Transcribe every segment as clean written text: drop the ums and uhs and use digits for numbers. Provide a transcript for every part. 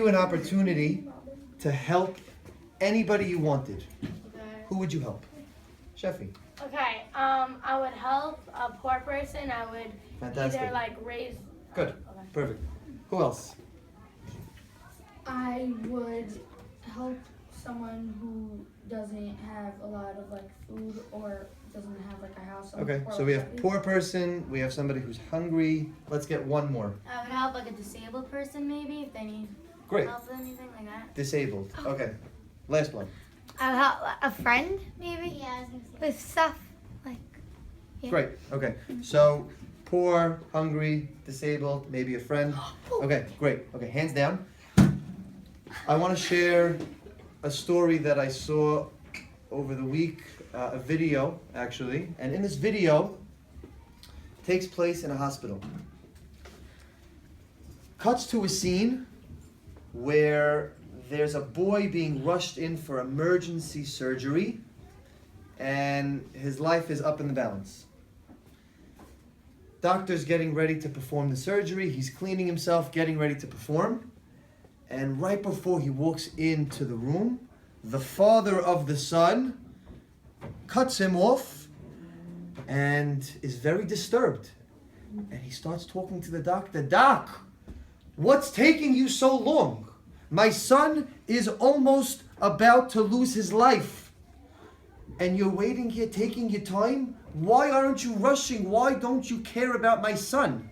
you an opportunity to help anybody you wanted. Okay. Who would you help? Sheffy. Okay. I would help a poor person. I would Fantastic. either like raise. Good. Okay. Perfect. Who else? I would help someone who doesn't have a lot of like food or doesn't have like a house. Okay, or so we have something. poor person, we have somebody who's hungry. Let's get one more. I would help like a disabled person maybe if they need Great. help with anything like that. Disabled. Okay. Last one. I'll help a friend maybe Yeah, I was gonna say. with stuff like. Yeah. Great. Okay. So poor, hungry, disabled, maybe a friend. Okay, great. Okay, hands down. I want to share a story that I saw over the week, a video actually, and in this video takes place in a hospital. Cuts to a scene where there's a boy being rushed in for emergency surgery and his life is up in the balance. Doctor's getting ready to perform the surgery. He's cleaning himself, getting ready to perform. And right before he walks into the room, the father of the son cuts him off and is very disturbed. And he starts talking to the doctor. Doc, what's taking you so long? My son is almost about to lose his life. And you're waiting here, taking your time? Why aren't you rushing? Why don't you care about my son?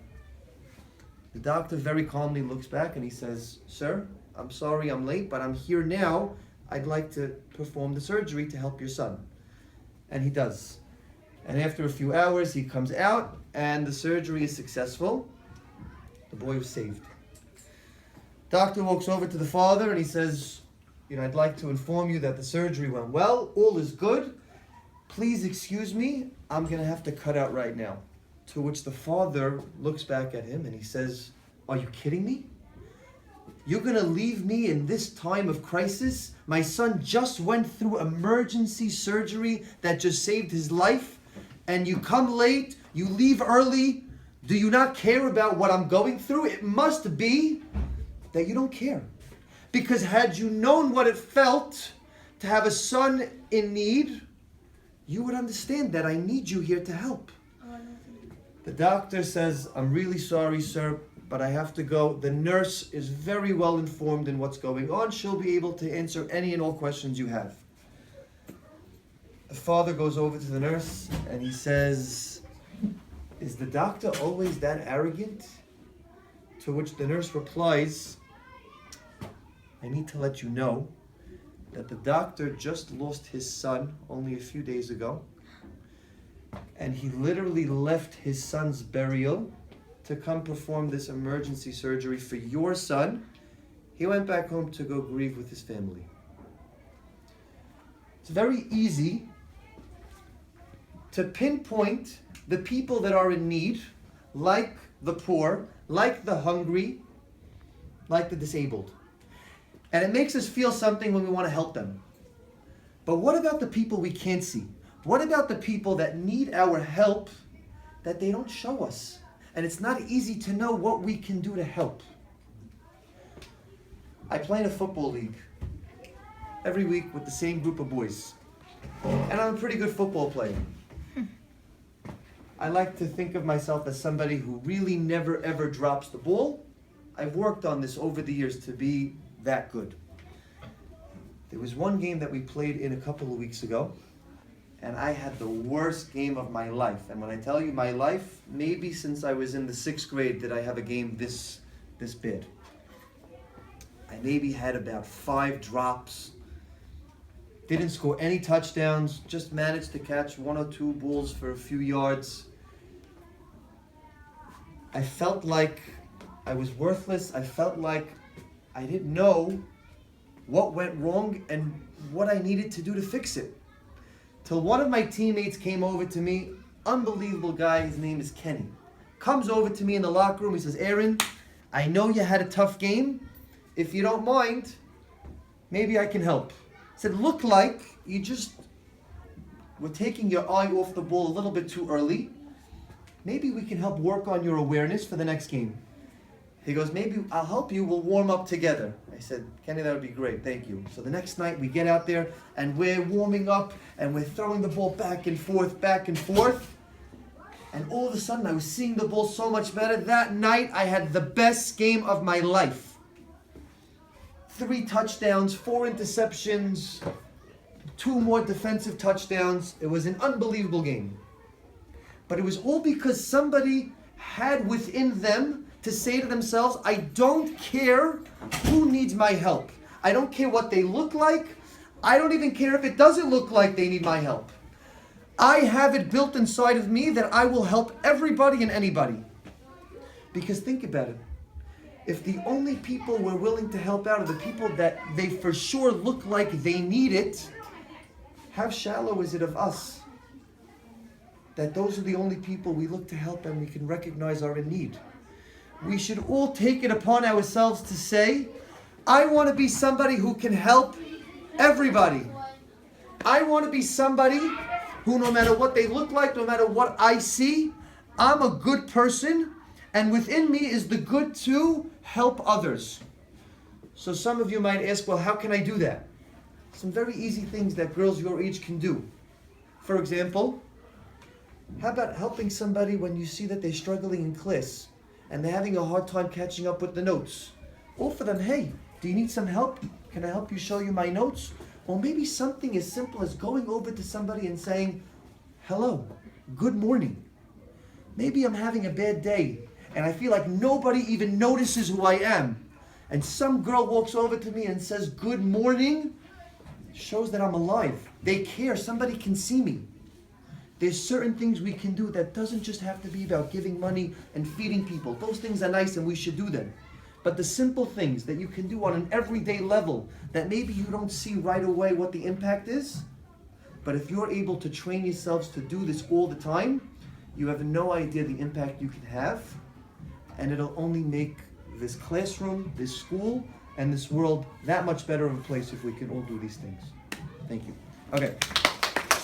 The doctor very calmly looks back and he says, Sir, I'm sorry I'm late, but I'm here now. I'd like to perform the surgery to help your son. And he does. And after a few hours, he comes out and the surgery is successful. The boy was saved. Doctor walks over to the father and he says, I'd like to inform you that the surgery went well. All is good. Please excuse me. I'm going to have to cut out right now. To which the father looks back at him and he says, Are you kidding me? You're going to leave me in this time of crisis? My son just went through emergency surgery that just saved his life. And you come late, you leave early. Do you not care about what I'm going through? It must be that you don't care. Because had you known what it felt to have a son in need, you would understand that I need you here to help. The doctor says, I'm really sorry, sir, but I have to go. The nurse is very well informed in what's going on. She'll be able to answer any and all questions you have. The father goes over to the nurse and he says, Is the doctor always that arrogant? To which the nurse replies, I need to let you know that the doctor just lost his son only a few days ago. And he literally left his son's burial to come perform this emergency surgery for your son. He went back home to go grieve with his family. It's very easy to pinpoint the people that are in need, like the poor, like the hungry, like the disabled. And it makes us feel something when we want to help them. But what about the people we can't see? What about the people that need our help that they don't show us? And it's not easy to know what we can do to help. I play in a football league every week with the same group of boys. And I'm a pretty good football player. I like to think of myself as somebody who really never ever drops the ball. I've worked on this over the years to be that good. There was one game that we played in a couple of weeks ago, and I had the worst game of my life. And when I tell you my life, maybe since I was in the 6th grade did I have a game this bad. I maybe had about 5 drops, didn't score any touchdowns, just managed to catch 1 or 2 balls for a few yards. I felt like I was worthless. I felt like I didn't know what went wrong and what I needed to do to fix it. Till one of my teammates came over to me, unbelievable guy, his name is Kenny. Comes over to me in the locker room, he says, Aaron, I know you had a tough game. If you don't mind, maybe I can help. I said, look like you just were taking your eye off the ball a little bit too early. Maybe we can help work on your awareness for the next game. He goes, maybe I'll help you, we'll warm up together. I said, Kenny, that would be great, thank you. So the next night we get out there and we're warming up and we're throwing the ball back and forth. And all of a sudden I was seeing the ball so much better. That night I had the best game of my life. 3 touchdowns, 4 interceptions, 2 more defensive touchdowns. It was an unbelievable game. But it was all because somebody had within them to say to themselves, I don't care who needs my help. I don't care what they look like. I don't even care if it doesn't look like they need my help. I have it built inside of me that I will help everybody and anybody. Because think about it. If the only people we're willing to help out are the people that they for sure look like they need it, how shallow is it of us that those are the only people we look to help and we can recognize are in need? We should all take it upon ourselves to say, I want to be somebody who can help everybody. I want to be somebody who, no matter what they look like, no matter what I see, I'm a good person, and within me is the good to help others. So some of you might ask, well, how can I do that? Some very easy things that girls your age can do. For example, how about helping somebody when you see that they're struggling in class and they're having a hard time catching up with the notes? Offer them, hey, do you need some help? Can I help you show you my notes? Or maybe something as simple as going over to somebody and saying, hello, good morning. Maybe I'm having a bad day and I feel like nobody even notices who I am. And some girl walks over to me and says, good morning. Shows that I'm alive. They care. Somebody can see me. There's certain things we can do that doesn't just have to be about giving money and feeding people. Those things are nice and we should do them. But the simple things that you can do on an everyday level that maybe you don't see right away what the impact is, but if you're able to train yourselves to do this all the time, you have no idea the impact you can have, and it'll only make this classroom, this school, and this world that much better of a place if we can all do these things. Thank you. Okay.